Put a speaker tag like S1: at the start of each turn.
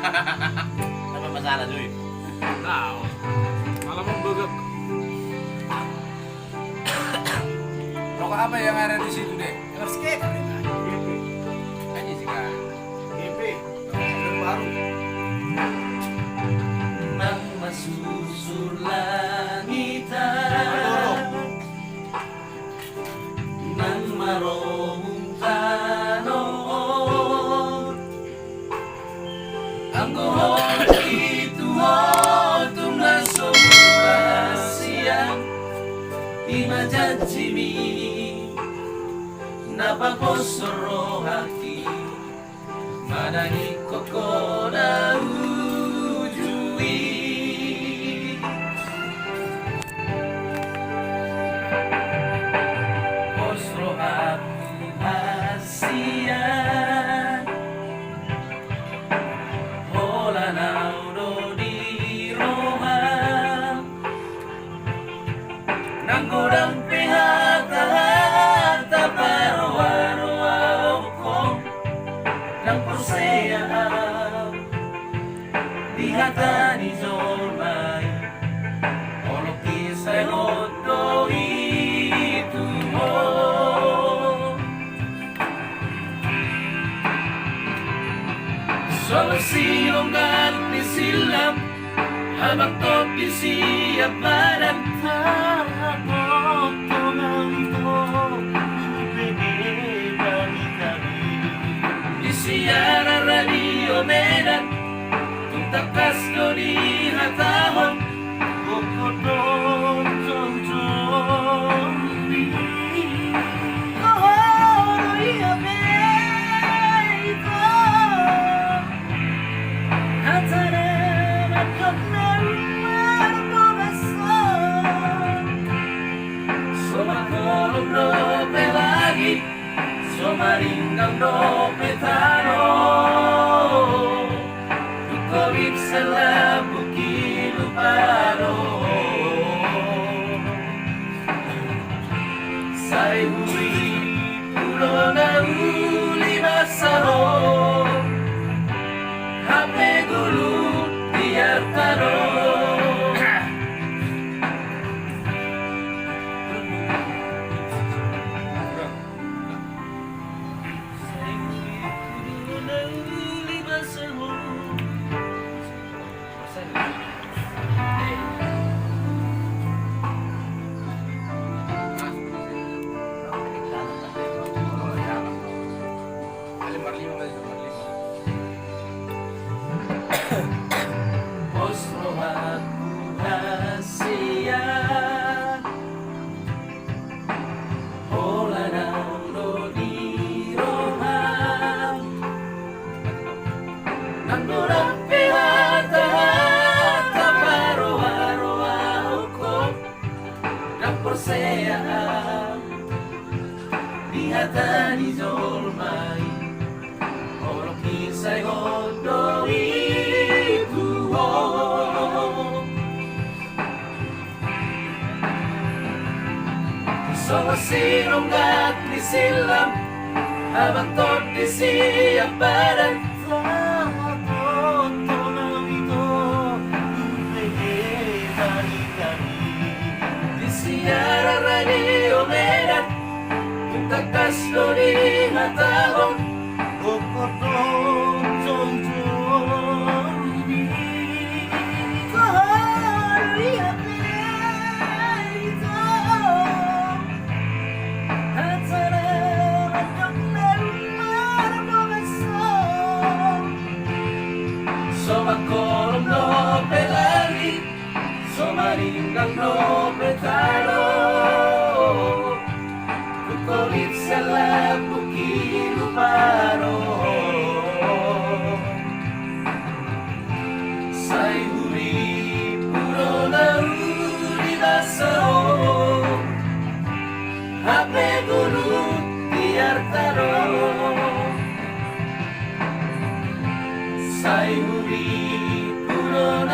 S1: Apa masalah cuy?
S2: Tahu. Malah membegak.
S3: Rokok apa yang ada di situ deh?
S4: Skip.
S3: Aja sih kan.
S4: GP. Baru.
S1: Nang masusur langitan, nang marong tanon, ang gohon itu hotum na sombasiang imajajimi napakosoro hati madani koko na ujui osro hati hasian hola naudo di Roma nanggodang pihata paro-aro-aro ng porsea di hata ni Zolmay olok kisay hoto itu mo solo silongan ni silam habang topi siap badan Siara radio Medan tuntakas do di hatahon kokodon jong ni kohoro iya beito hatana makot na rumah bobason somakolong no pelagi somaringang no petano Tukawit sa labukilo paro Say huli pulo na uli masaro Hape gulu tiar taro Tani Zolmay Olok kisay hondo itu So sinunggat ni silam habang tot di siap badan Di siara radio Medan Takas do di hatahon kokodon jong ni kohoro iya beito hatana makot na rumah bobason somakolong no pelagi somaringang no petalo Kulit sa labukilo paro Say huli puro na uli basao Hape gulu tiar taro Say huli puro na